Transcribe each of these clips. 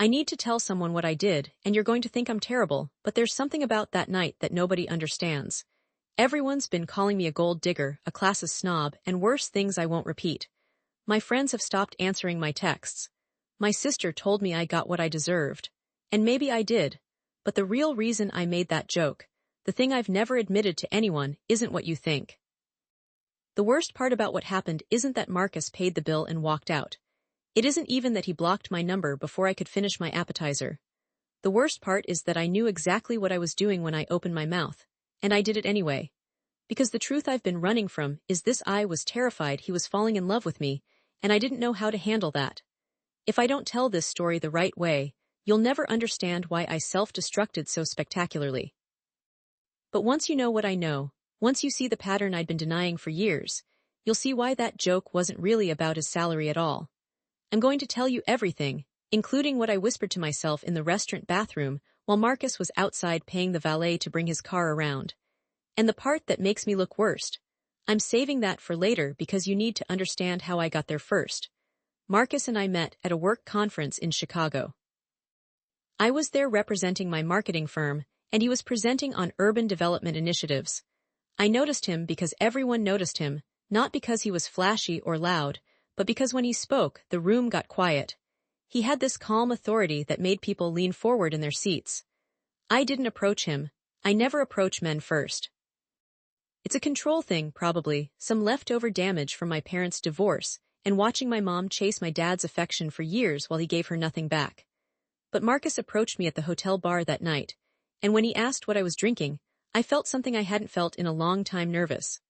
I need to tell someone what I did, and you're going to think I'm terrible, but there's something about that night that nobody understands. Everyone's been calling me a gold digger, a classist snob, and worse things I won't repeat. My friends have stopped answering my texts. My sister told me I got what I deserved. And maybe I did. But the real reason I made that joke, the thing I've never admitted to anyone, isn't what you think. The worst part about what happened isn't that Marcus paid the bill and walked out. It isn't even that he blocked my number before I could finish my appetizer. The worst part is that I knew exactly what I was doing when I opened my mouth, and I did it anyway. Because the truth I've been running from is this: I was terrified he was falling in love with me, and I didn't know how to handle that. If I don't tell this story the right way, you'll never understand why I self-destructed so spectacularly. But once you know what I know, once you see the pattern I'd been denying for years, you'll see why that joke wasn't really about his salary at all. I'm going to tell you everything, including what I whispered to myself in the restaurant bathroom while Marcus was outside paying the valet to bring his car around. And the part that makes me look worst, I'm saving that for later because you need to understand how I got there first. Marcus and I met at a work conference in Chicago. I was there representing my marketing firm, and he was presenting on urban development initiatives. I noticed him because everyone noticed him, not because he was flashy or loud, but because when he spoke, the room got quiet. He had this calm authority that made people lean forward in their seats. I didn't approach him. I never approach men first. It's a control thing, probably, some leftover damage from my parents' divorce, and watching my mom chase my dad's affection for years while he gave her nothing back. But Marcus approached me at the hotel bar that night, and when he asked what I was drinking, I felt something I hadn't felt in a long time: nervous.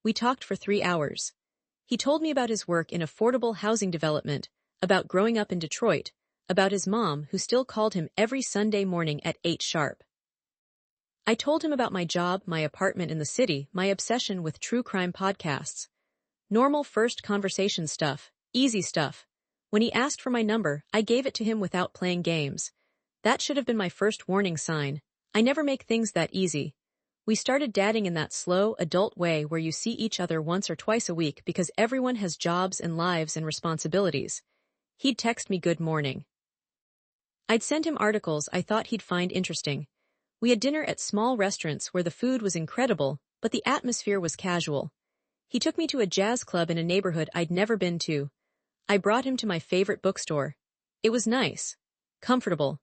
We talked for 3 hours. He told me about his work in affordable housing development, about growing up in Detroit, about his mom who still called him every Sunday morning at 8 sharp. I told him about my job, my apartment in the city, my obsession with true crime podcasts. Normal first conversation stuff, easy stuff. When he asked for my number, I gave it to him without playing games. That should have been my first warning sign. I never make things that easy. We started dating in that slow, adult way where you see each other once or twice a week because everyone has jobs and lives and responsibilities. He'd text me good morning. I'd send him articles I thought he'd find interesting. We had dinner at small restaurants where the food was incredible, but the atmosphere was casual. He took me to a jazz club in a neighborhood I'd never been to. I brought him to my favorite bookstore. It was nice. Comfortable.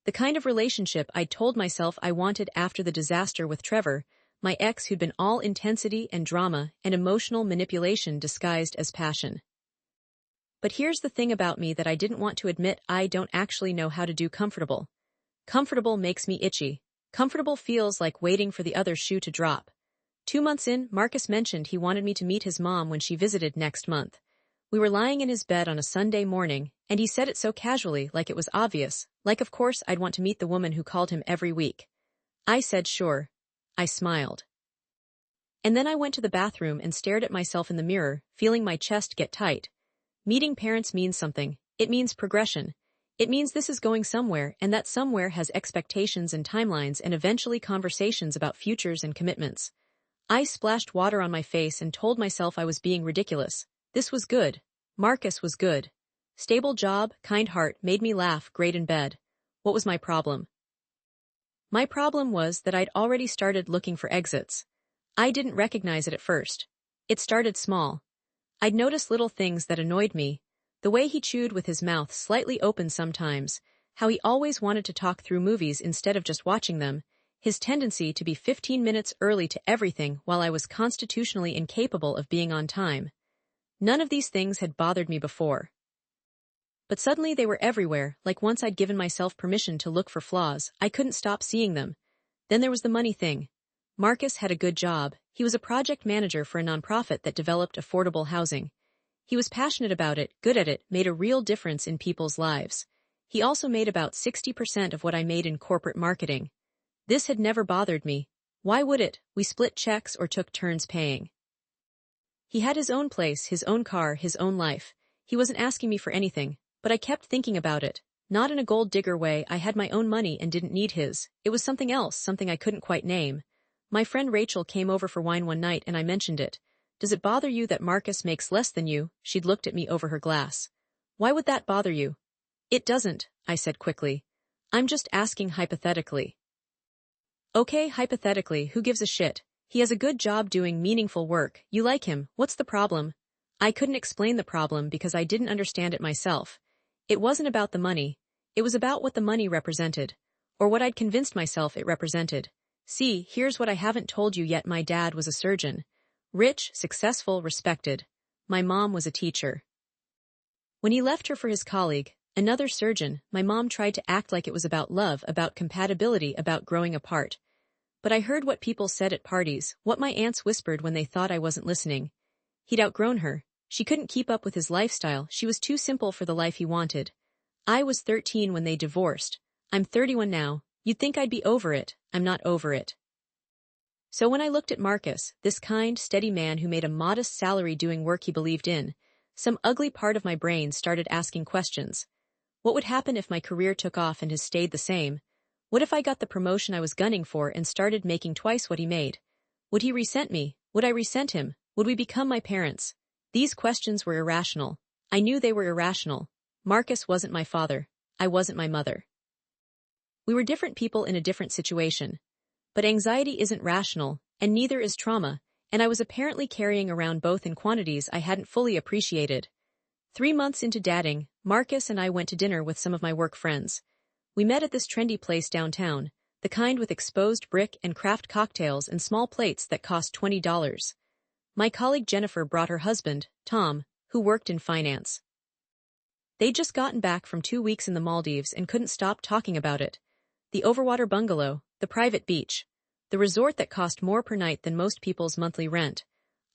The kind of relationship I'd told myself I wanted after the disaster with Trevor, my ex who'd been all intensity and drama and emotional manipulation disguised as passion. But here's the thing about me that I didn't want to admit: I don't actually know how to do comfortable. Comfortable makes me itchy. Comfortable feels like waiting for the other shoe to drop. 2 months in, Marcus mentioned he wanted me to meet his mom when she visited next month. We were lying in his bed on a Sunday morning, and he said it so casually, like it was obvious, like of course I'd want to meet the woman who called him every week. I said sure. I smiled. And then I went to the bathroom and stared at myself in the mirror, feeling my chest get tight. Meeting parents means something. It means progression. It means this is going somewhere, and that somewhere has expectations and timelines and eventually conversations about futures and commitments. I splashed water on my face and told myself I was being ridiculous. This was good. Marcus was good. Stable job, kind heart, made me laugh, great in bed. What was my problem? My problem was that I'd already started looking for exits. I didn't recognize it at first. It started small. I'd notice little things that annoyed me: the way he chewed with his mouth slightly open sometimes, how he always wanted to talk through movies instead of just watching them, his tendency to be 15 minutes early to everything while I was constitutionally incapable of being on time. None of these things had bothered me before. But suddenly they were everywhere, like once I'd given myself permission to look for flaws, I couldn't stop seeing them. Then there was the money thing. Marcus had a good job. He was a project manager for a nonprofit that developed affordable housing. He was passionate about it, good at it, made a real difference in people's lives. He also made about 60% of what I made in corporate marketing. This had never bothered me. Why would it? We split checks or took turns paying. He had his own place, his own car, his own life. He wasn't asking me for anything, but I kept thinking about it. Not in a gold digger way. I had my own money and didn't need his. It was something else, something I couldn't quite name. My friend Rachel came over for wine one night and I mentioned it. Does it bother you that Marcus makes less than you? She'd looked at me over her glass. Why would that bother you? It doesn't, I said quickly. I'm just asking hypothetically. Okay, hypothetically, who gives a shit? He has a good job doing meaningful work. You like him. What's the problem? I couldn't explain the problem because I didn't understand it myself. It wasn't about the money. It was about what the money represented. Or what I'd convinced myself it represented. See, here's what I haven't told you yet. My dad was a surgeon. Rich, successful, respected. My mom was a teacher. When he left her for his colleague, another surgeon, my mom tried to act like it was about love, about compatibility, about growing apart. But I heard what people said at parties, what my aunts whispered when they thought I wasn't listening. He'd outgrown her. She couldn't keep up with his lifestyle. She was too simple for the life he wanted. I was 13 when they divorced. I'm 31 now. You'd think I'd be over it. I'm not over it. So when I looked at Marcus, this kind, steady man who made a modest salary doing work he believed in, some ugly part of my brain started asking questions. What would happen if my career took off and his stayed the same? What if I got the promotion I was gunning for and started making twice what he made? Would he resent me? Would I resent him? Would we become my parents? These questions were irrational. I knew they were irrational. Marcus wasn't my father. I wasn't my mother. We were different people in a different situation. But anxiety isn't rational, and neither is trauma, and I was apparently carrying around both in quantities I hadn't fully appreciated. 3 months into dating, Marcus and I went to dinner with some of my work friends. We met at this trendy place downtown, the kind with exposed brick and craft cocktails and small plates that cost $20. My colleague Jennifer brought her husband, Tom, who worked in finance. They'd just gotten back from 2 weeks in the Maldives and couldn't stop talking about it. The overwater bungalow, the private beach, the resort that cost more per night than most people's monthly rent.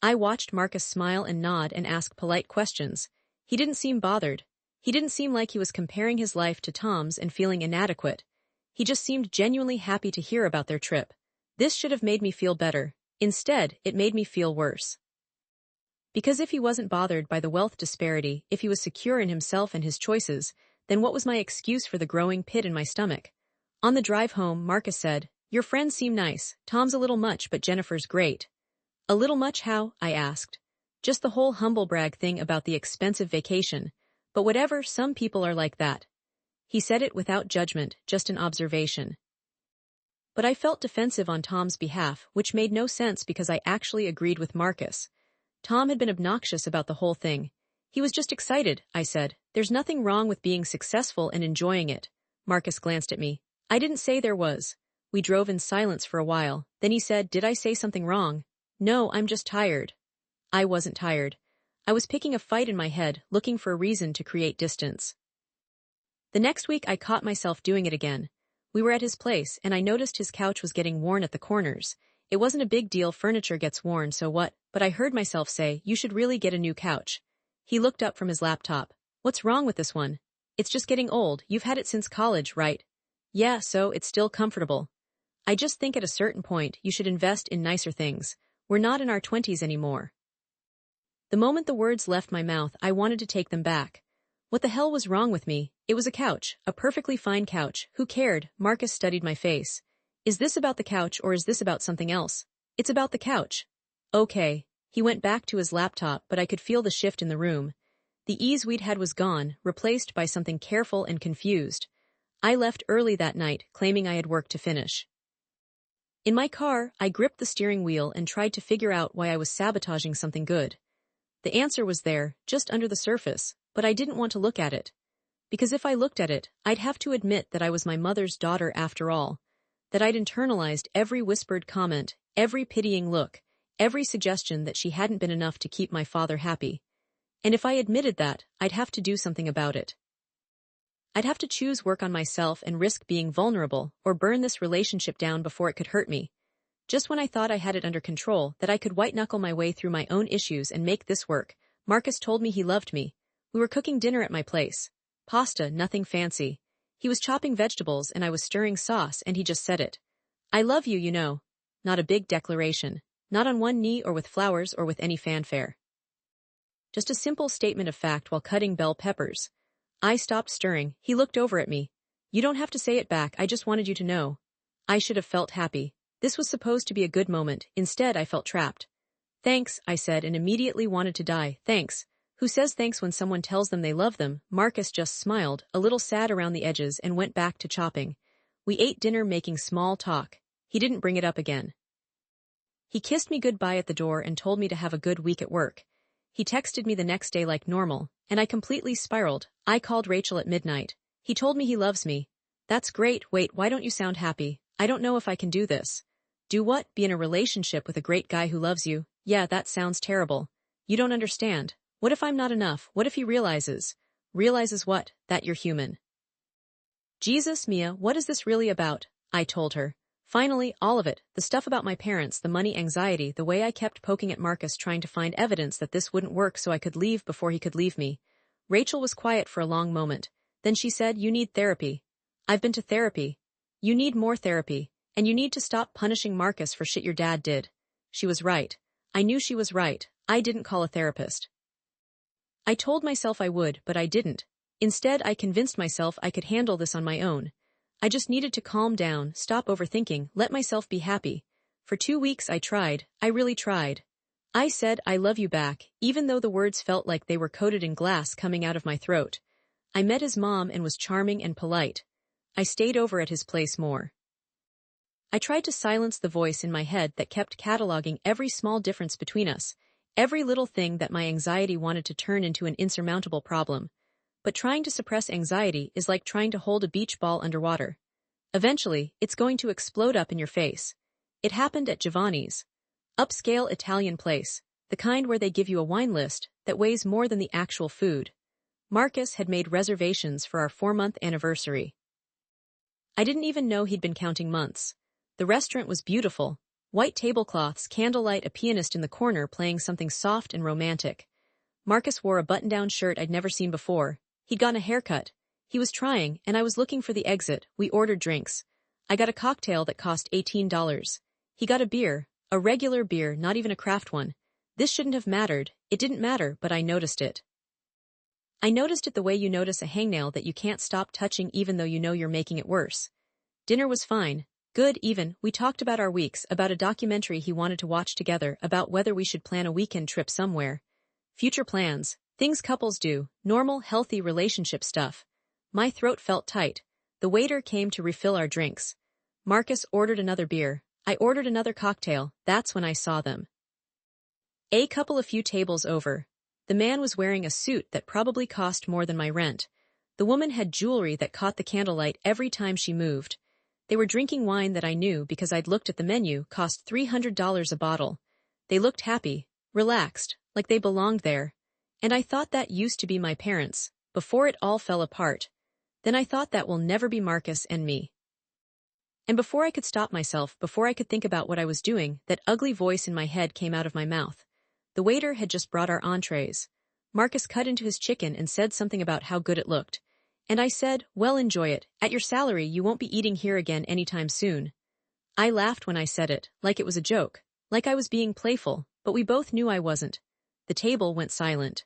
I watched Marcus smile and nod and ask polite questions. He didn't seem bothered. He didn't seem like he was comparing his life to Tom's and feeling inadequate. He just seemed genuinely happy to hear about their trip. This should have made me feel better. Instead, it made me feel worse. Because if he wasn't bothered by the wealth disparity, if he was secure in himself and his choices, then what was my excuse for the growing pit in my stomach? On the drive home, Marcus said, "Your friends seem nice. Tom's a little much, but Jennifer's great." A little much how? I asked. Just the whole humble brag thing about the expensive vacation. But whatever, some people are like that. He said it without judgment, just an observation. But I felt defensive on Tom's behalf, which made no sense because I actually agreed with Marcus. Tom had been obnoxious about the whole thing. He was just excited, I said. There's nothing wrong with being successful and enjoying it. Marcus glanced at me. I didn't say there was. We drove in silence for a while. Then he said, "Did I say something wrong?" "No, I'm just tired." I wasn't tired. I was picking a fight in my head, looking for a reason to create distance. The next week I caught myself doing it again. We were at his place, and I noticed his couch was getting worn at the corners. It wasn't a big deal, furniture gets worn, so what? But I heard myself say, "You should really get a new couch." He looked up from his laptop. "What's wrong with this one?" "It's just getting old. You've had it since college, right?" "Yeah, so it's still comfortable." "I just think at a certain point you should invest in nicer things. We're not in our 20s anymore." The moment the words left my mouth, I wanted to take them back. What the hell was wrong with me? It was a couch, a perfectly fine couch. Who cared? Marcus studied my face. "Is this about the couch or is this about something else?" "It's about the couch." Okay. He went back to his laptop, but I could feel the shift in the room. The ease we'd had was gone, replaced by something careful and confused. I left early that night, claiming I had work to finish. In my car, I gripped the steering wheel and tried to figure out why I was sabotaging something good. The answer was there, just under the surface, but I didn't want to look at it. Because if I looked at it, I'd have to admit that I was my mother's daughter after all, that I'd internalized every whispered comment, every pitying look, every suggestion that she hadn't been enough to keep my father happy. And if I admitted that, I'd have to do something about it. I'd have to choose work on myself and risk being vulnerable, or burn this relationship down before it could hurt me. Just when I thought I had it under control, that I could white-knuckle my way through my own issues and make this work, Marcus told me he loved me. We were cooking dinner at my place. Pasta, nothing fancy. He was chopping vegetables and I was stirring sauce, and he just said it. "I love you, you know." Not a big declaration. Not on one knee or with flowers or with any fanfare. Just a simple statement of fact while cutting bell peppers. I stopped stirring. He looked over at me. "You don't have to say it back, I just wanted you to know." I should have felt happy. This was supposed to be a good moment. Instead, I felt trapped. "Thanks," I said, and immediately wanted to die. "Thanks Who says thanks when someone tells them they love them? Marcus just smiled, a little sad around the edges, and went back to chopping. We ate dinner making small talk. He didn't bring it up again. He kissed me goodbye at the door and told me to have a good week at work. He texted me the next day like normal, and I completely spiraled. I called Rachel at midnight. He told me he loves me. That's great. Wait, why don't you sound happy? I don't know if I can do this. Do what? Be in a relationship with a great guy who loves you? Yeah, that sounds terrible. You don't understand. What if I'm not enough? What if he realizes? Realizes what? That you're human. Jesus, Mia, what is this really about? I told her. Finally, all of it, the stuff about my parents, the money anxiety, the way I kept poking at Marcus trying to find evidence that this wouldn't work so I could leave before he could leave me. Rachel was quiet for a long moment. Then she said, you need therapy. I've been to therapy. You need more therapy, and you need to stop punishing Marcus for shit your dad did. She was right. I knew she was right. I didn't call a therapist. I told myself I would, but I didn't. Instead, I convinced myself I could handle this on my own. I just needed to calm down, stop overthinking, let myself be happy. For 2 weeks I tried. I really tried. I said I love you back, even though the words felt like they were coated in glass coming out of my throat. I met his mom and was charming and polite. I stayed over at his place more. I tried to silence the voice in my head that kept cataloging every small difference between us, every little thing that my anxiety wanted to turn into an insurmountable problem. But trying to suppress anxiety is like trying to hold a beach ball underwater. Eventually, it's going to explode up in your face. It happened at Giovanni's. Upscale Italian place, the kind where they give you a wine list that weighs more than the actual food. Marcus had made reservations for our 4-month anniversary. I didn't even know he'd been counting months. The restaurant was beautiful. White tablecloths, candlelight, a pianist in the corner playing something soft and romantic. Marcus wore a button-down shirt I'd never seen before. He'd gotten a haircut. He was trying, and I was looking for the exit. We ordered drinks. I got a cocktail that cost $18. He got a beer, a regular beer, not even a craft one. This shouldn't have mattered. It didn't matter, but I noticed it. I noticed it the way you notice a hangnail that you can't stop touching even though you know you're making it worse. Dinner was fine. Good, even. We talked about our weeks, about a documentary he wanted to watch together, about whether we should plan a weekend trip somewhere. Future plans. Things couples do. Normal, healthy relationship stuff. My throat felt tight. The waiter came to refill our drinks. Marcus ordered another beer. I ordered another cocktail. That's when I saw them. A few tables over. The man was wearing a suit that probably cost more than my rent. The woman had jewelry that caught the candlelight every time she moved. They were drinking wine that I knew because I'd looked at the menu, cost $300 a bottle. They looked happy, relaxed, like they belonged there. And I thought that used to be my parents, before it all fell apart. Then I thought that will never be Marcus and me. And before I could stop myself, before I could think about what I was doing, that ugly voice in my head came out of my mouth. The waiter had just brought our entrees. Marcus cut into his chicken and said something about how good it looked. And I said, well, enjoy it. At your salary, you won't be eating here again anytime soon. I laughed when I said it, like it was a joke, like I was being playful, but we both knew I wasn't. The table went silent.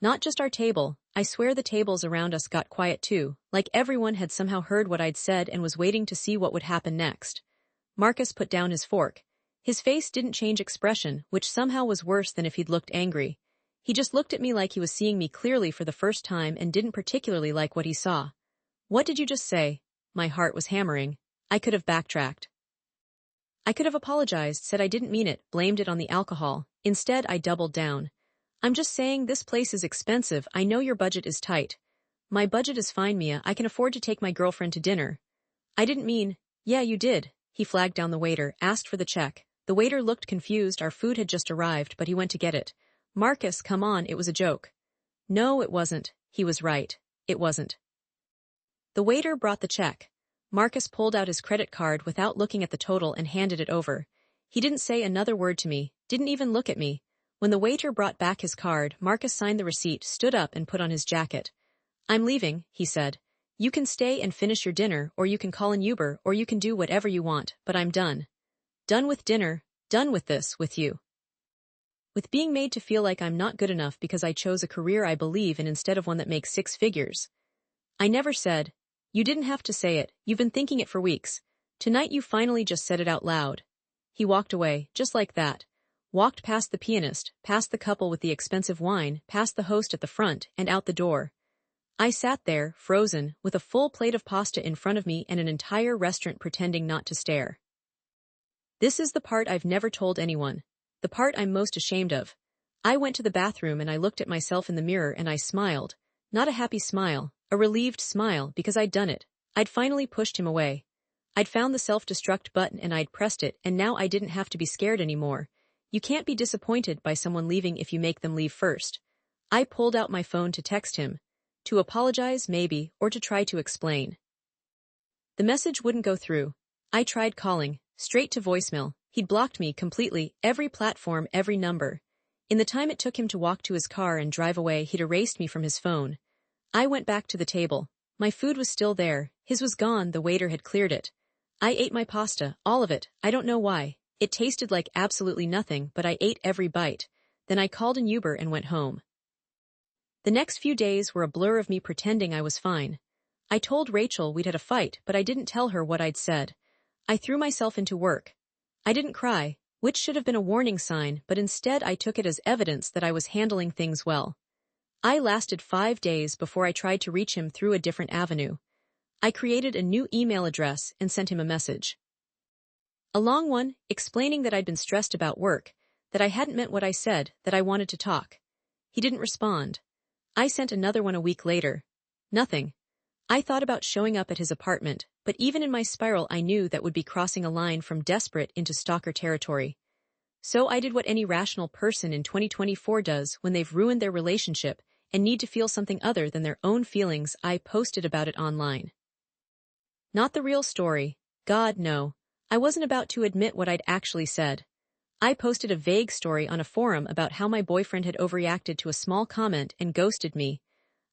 Not just our table, I swear the tables around us got quiet too, like everyone had somehow heard what I'd said and was waiting to see what would happen next. Marcus put down his fork. His face didn't change expression, which somehow was worse than if he'd looked angry. He just looked at me like he was seeing me clearly for the first time and didn't particularly like what he saw. What did you just say? My heart was hammering. I could have backtracked. I could have apologized, said I didn't mean it, blamed it on the alcohol. Instead, I doubled down. I'm just saying this place is expensive. I know your budget is tight. My budget is fine, Mia. I can afford to take my girlfriend to dinner. I didn't mean, yeah, you did. He flagged down the waiter, asked for the check. The waiter looked confused. Our food had just arrived, but he went to get it. Marcus, come on, it was a joke. No, it wasn't. He was right. It wasn't. The waiter brought the check. Marcus pulled out his credit card without looking at the total and handed it over. He didn't say another word to me, didn't even look at me. When the waiter brought back his card, Marcus signed the receipt, stood up and put on his jacket. I'm leaving, he said. You can stay and finish your dinner, or you can call an Uber, or you can do whatever you want, but I'm done. Done with dinner, done with this, with you. With being made to feel like I'm not good enough because I chose a career I believe in instead of one that makes 6 figures. I never said, you didn't have to say it, you've been thinking it for weeks. Tonight you finally just said it out loud. He walked away, just like that. walked past the pianist, past the couple with the expensive wine, past the host at the front, and out the door. I sat there, frozen, with a full plate of pasta in front of me and an entire restaurant pretending not to stare. This is the part I've never told anyone. The part I'm most ashamed of. I went to the bathroom and I looked at myself in the mirror and I smiled. Not a happy smile, a relieved smile because I'd done it. I'd finally pushed him away. I'd found the self-destruct button and I'd pressed it, and now I didn't have to be scared anymore. You can't be disappointed by someone leaving if you make them leave first. I pulled out my phone to text him. To apologize, maybe, or to try to explain. The message wouldn't go through. I tried calling, straight to voicemail. He'd blocked me completely, every platform, every number. In the time it took him to walk to his car and drive away, he'd erased me from his phone. I went back to the table. My food was still there. His was gone, the waiter had cleared it. I ate my pasta, all of it, I don't know why. It tasted like absolutely nothing, but I ate every bite. Then I called an Uber and went home. The next few days were a blur of me pretending I was fine. I told Rachel we'd had a fight, but I didn't tell her what I'd said. I threw myself into work. I didn't cry, which should have been a warning sign, but instead I took it as evidence that I was handling things well. I lasted 5 days before I tried to reach him through a different avenue. I created a new email address and sent him a message. A long one, explaining that I'd been stressed about work, that I hadn't meant what I said, that I wanted to talk. He didn't respond. I sent another one a week later. Nothing. I thought about showing up at his apartment, but even in my spiral I knew that would be crossing a line from desperate into stalker territory. So I did what any rational person in 2024 does when they've ruined their relationship and need to feel something other than their own feelings. I posted about it online. Not the real story. God, no. I wasn't about to admit what I'd actually said. I posted a vague story on a forum about how my boyfriend had overreacted to a small comment and ghosted me.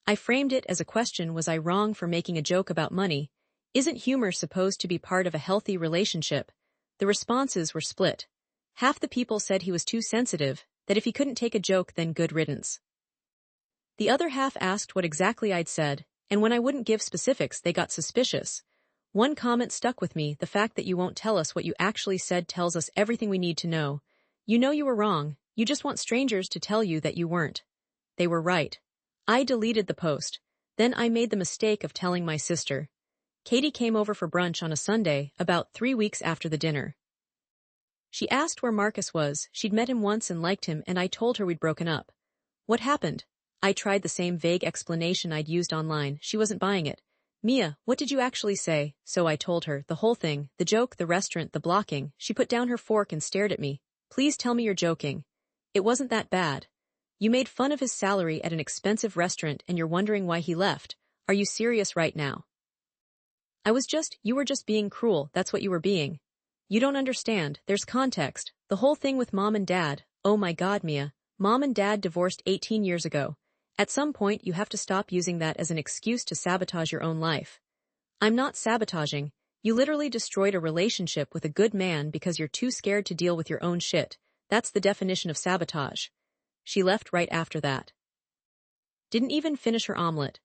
I framed it as a question: was I wrong for making a joke about money? Isn't humor supposed to be part of a healthy relationship? The responses were split. Half the people said he was too sensitive, that if he couldn't take a joke then good riddance. The other half asked what exactly I'd said, and when I wouldn't give specifics they got suspicious. One comment stuck with me: the fact that you won't tell us what you actually said tells us everything we need to know. You know you were wrong, you just want strangers to tell you that you weren't. They were right. I deleted the post. Then I made the mistake of telling my sister. Katie came over for brunch on a Sunday, about 3 weeks after the dinner. She asked where Marcus was. She'd met him once and liked him, and I told her we'd broken up. What happened? I tried the same vague explanation I'd used online. She wasn't buying it. Mia, what did you actually say? So I told her, the whole thing, the joke, the restaurant, the blocking. She put down her fork and stared at me. Please tell me you're joking. It wasn't that bad. You made fun of his salary at an expensive restaurant and you're wondering why he left. Are you serious right now? You were just being cruel, that's what you were being. You don't understand, there's context. The whole thing with mom and dad. Oh my God, Mia. Mom and dad divorced 18 years ago. At some point you have to stop using that as an excuse to sabotage your own life. I'm not sabotaging. You literally destroyed a relationship with a good man because you're too scared to deal with your own shit. That's the definition of sabotage. She left right after that. Didn't even finish her omelet.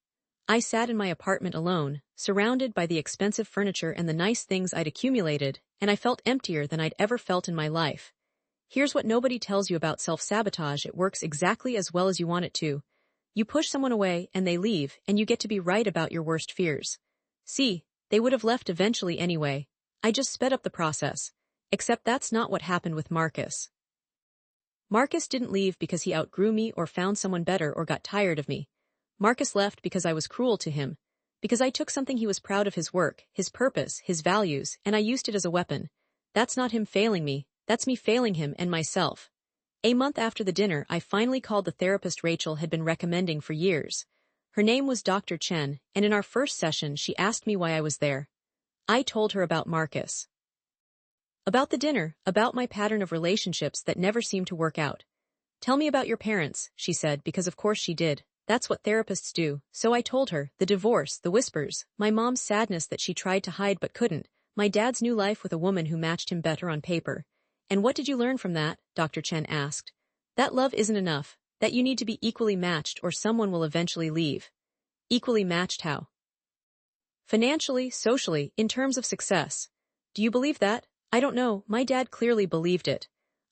I sat in my apartment alone, surrounded by the expensive furniture and the nice things I'd accumulated, and I felt emptier than I'd ever felt in my life. Here's what nobody tells you about self-sabotage: it works exactly as well as you want it to. You push someone away and they leave, and you get to be right about your worst fears. See, they would have left eventually anyway. I just sped up the process. Except that's not what happened with Marcus. Marcus didn't leave because he outgrew me or found someone better or got tired of me. Marcus left because I was cruel to him. Because I took something he was proud of, his work, his purpose, his values, and I used it as a weapon. That's not him failing me, that's me failing him and myself. A month after the dinner, I finally called the therapist Rachel had been recommending for years. Her name was Dr. Chen, and in our first session she asked me why I was there. I told her about Marcus. About the dinner, about my pattern of relationships that never seemed to work out. Tell me about your parents, she said, because of course she did. That's what therapists do. So I told her, the divorce, the whispers, my mom's sadness that she tried to hide but couldn't, my dad's new life with a woman who matched him better on paper. And what did you learn from that? Dr. Chen asked. That love isn't enough, that you need to be equally matched or someone will eventually leave. Equally matched how? Financially, socially, in terms of success. Do you believe that? I don't know, my dad clearly believed it.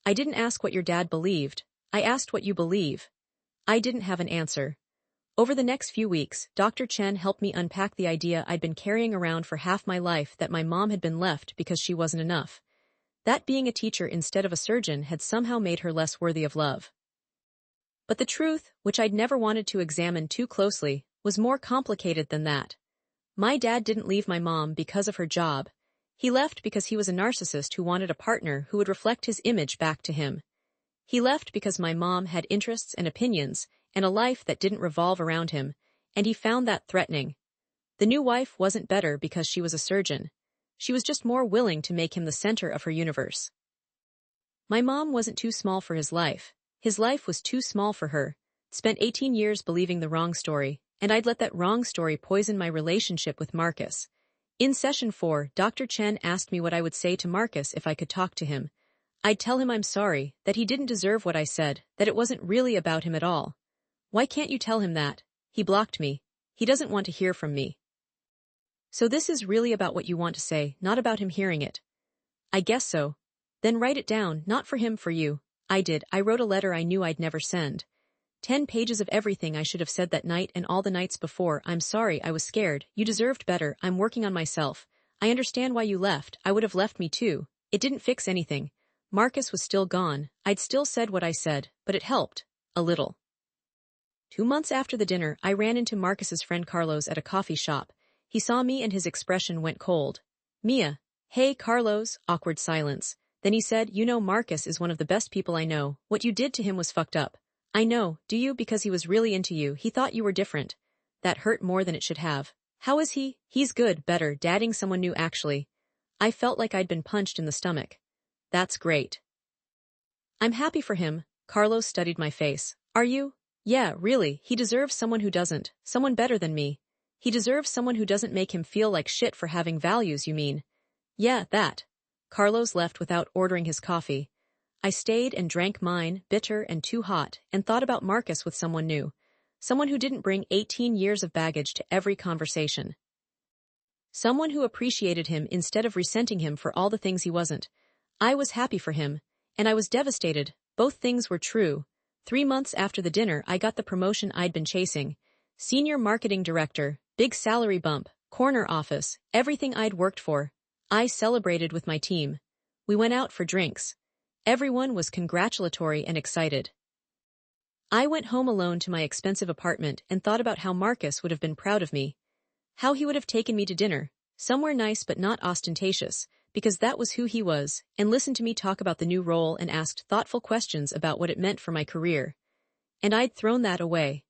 I didn't ask what your dad believed. I asked what you believe. I didn't have an answer. Over the next few weeks, Dr. Chen helped me unpack the idea I'd been carrying around for half my life that my mom had been left because she wasn't enough. That being a teacher instead of a surgeon had somehow made her less worthy of love. But the truth, which I'd never wanted to examine too closely, was more complicated than that. My dad didn't leave my mom because of her job. He left because he was a narcissist who wanted a partner who would reflect his image back to him. He left because my mom had interests and opinions, and a life that didn't revolve around him, and he found that threatening. The new wife wasn't better because she was a surgeon. She was just more willing to make him the center of her universe. My mom wasn't too small for his life. His life was too small for her. Spent 18 years believing the wrong story, and I'd let that wrong story poison my relationship with Marcus. In session 4, Dr. Chen asked me what I would say to Marcus if I could talk to him. I'd tell him I'm sorry, that he didn't deserve what I said, that it wasn't really about him at all. Why can't you tell him that? He blocked me. He doesn't want to hear from me. So this is really about what you want to say, not about him hearing it. I guess so. Then write it down, not for him, for you. I did. I wrote a letter I knew I'd never send. 10 pages of everything I should have said that night and all the nights before. I'm sorry, I was scared. You deserved better. I'm working on myself. I understand why you left. I would have left me too. It didn't fix anything. Marcus was still gone. I'd still said what I said, but it helped. A little. 2 months after the dinner, I ran into Marcus's friend Carlos at a coffee shop. He saw me and his expression went cold. Mia. Hey, Carlos. Awkward silence. Then he said, you know, Marcus is one of the best people I know. What you did to him was fucked up. I know, do you? Because he was really into you. He thought you were different. That hurt more than it should have. How is he? He's good, better, dating someone new actually. I felt like I'd been punched in the stomach. That's great. I'm happy for him. Carlos studied my face. Are you? Yeah, really, he deserves someone who doesn't. Someone better than me. He deserves someone who doesn't make him feel like shit for having values, you mean? Yeah, that. Carlos left without ordering his coffee. I stayed and drank mine, bitter and too hot, and thought about Marcus with someone new. Someone who didn't bring 18 years of baggage to every conversation. Someone who appreciated him instead of resenting him for all the things he wasn't. I was happy for him, and I was devastated. Both things were true. 3 months after the dinner, I got the promotion I'd been chasing. Senior marketing director, big salary bump, corner office, everything I'd worked for. I celebrated with my team. We went out for drinks. Everyone was congratulatory and excited. I went home alone to my expensive apartment and thought about how Marcus would have been proud of me. How he would have taken me to dinner, somewhere nice but not ostentatious, because that was who he was, and listened to me talk about the new role and asked thoughtful questions about what it meant for my career. And I'd thrown that away.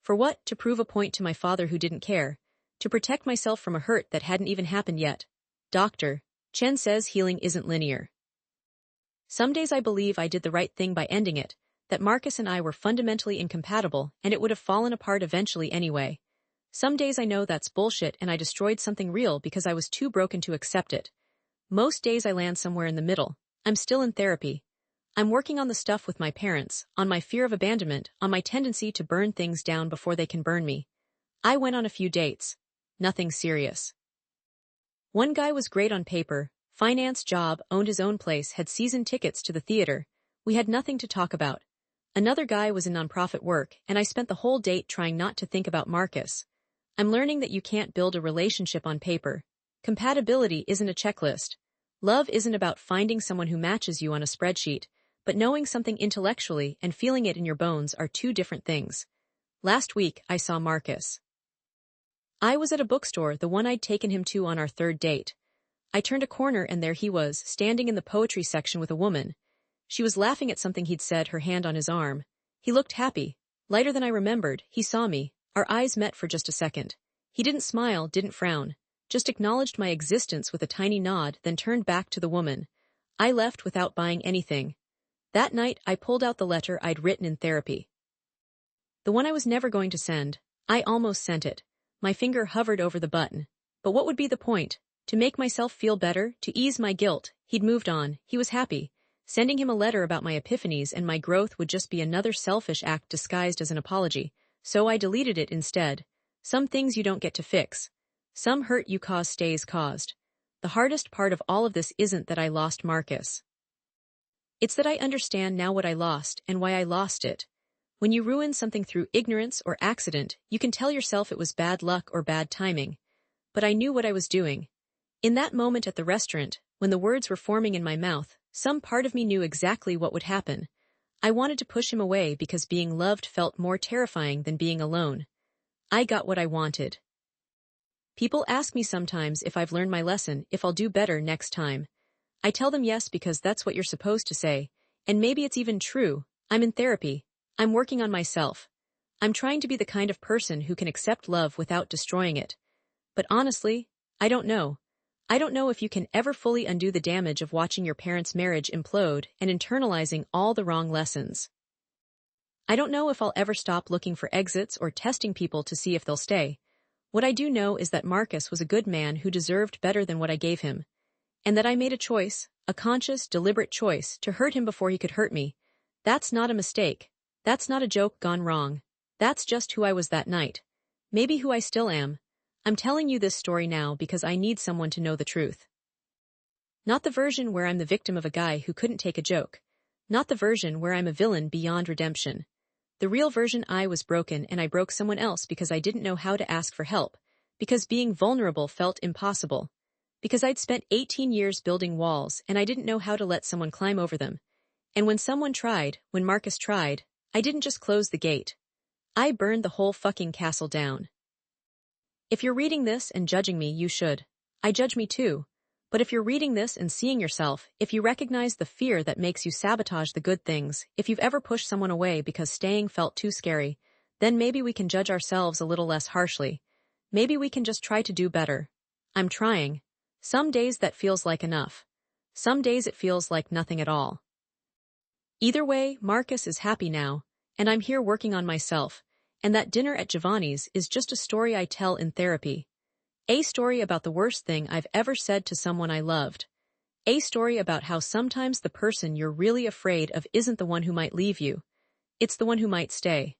For what? To prove a point to my father who didn't care. To protect myself from a hurt that hadn't even happened yet. Dr. Chen says healing isn't linear. Some days I believe I did the right thing by ending it, that Marcus and I were fundamentally incompatible and it would have fallen apart eventually anyway. Some days I know that's bullshit and I destroyed something real because I was too broken to accept it. Most days I land somewhere in the middle. I'm still in therapy. I'm working on the stuff with my parents, on my fear of abandonment, on my tendency to burn things down before they can burn me. I went on a few dates. Nothing serious. One guy was great on paper, finance job, owned his own place, had season tickets to the theater. We had nothing to talk about. Another guy was in nonprofit work, and I spent the whole date trying not to think about Marcus. I'm learning that you can't build a relationship on paper. Compatibility isn't a checklist. Love isn't about finding someone who matches you on a spreadsheet, but knowing something intellectually and feeling it in your bones are two different things. Last week, I saw Marcus. I was at a bookstore, the one I'd taken him to on our 3rd date. I turned a corner and there he was, standing in the poetry section with a woman. She was laughing at something he'd said, her hand on his arm. He looked happy. Lighter than I remembered. He saw me. Our eyes met for just a second. He didn't smile, didn't frown. Just acknowledged my existence with a tiny nod, then turned back to the woman. I left without buying anything. That night, I pulled out the letter I'd written in therapy. The one I was never going to send. I almost sent it. My finger hovered over the button. But what would be the point? To make myself feel better, to ease my guilt. He'd moved on. He was happy. Sending him a letter about my epiphanies and my growth would just be another selfish act disguised as an apology. So I deleted it instead. Some things you don't get to fix. Some hurt you cause stays caused. The hardest part of all of this isn't that I lost Marcus. It's that I understand now what I lost and why I lost it. When you ruin something through ignorance or accident, you can tell yourself it was bad luck or bad timing. But I knew what I was doing. In that moment at the restaurant, when the words were forming in my mouth, some part of me knew exactly what would happen. I wanted to push him away because being loved felt more terrifying than being alone. I got what I wanted. People ask me sometimes if I've learned my lesson, if I'll do better next time. I tell them yes because that's what you're supposed to say, and maybe it's even true. I'm in therapy. I'm working on myself. I'm trying to be the kind of person who can accept love without destroying it. But honestly, I don't know. I don't know if you can ever fully undo the damage of watching your parents' marriage implode and internalizing all the wrong lessons. I don't know if I'll ever stop looking for exits or testing people to see if they'll stay. What I do know is that Marcus was a good man who deserved better than what I gave him. And that I made a choice, a conscious, deliberate choice, to hurt him before he could hurt me. That's not a mistake. That's not a joke gone wrong. That's just who I was that night. Maybe who I still am. I'm telling you this story now because I need someone to know the truth. Not the version where I'm the victim of a guy who couldn't take a joke. Not the version where I'm a villain beyond redemption. The real version I was broken and I broke someone else because I didn't know how to ask for help. Because being vulnerable felt impossible. Because I'd spent 18 years building walls and I didn't know how to let someone climb over them. And when someone tried, when Marcus tried, I didn't just close the gate. I burned the whole fucking castle down. If you're reading this and judging me, you should. I judge me too. But if you're reading this and seeing yourself, if you recognize the fear that makes you sabotage the good things, if you've ever pushed someone away because staying felt too scary, then maybe we can judge ourselves a little less harshly. Maybe we can just try to do better. I'm trying. Some days that feels like enough. Some days it feels like nothing at all. Either way, Marcus is happy now, and I'm here working on myself, and that dinner at Giovanni's is just a story I tell in therapy. A story about the worst thing I've ever said to someone I loved. A story about how sometimes the person you're really afraid of isn't the one who might leave you. It's the one who might stay.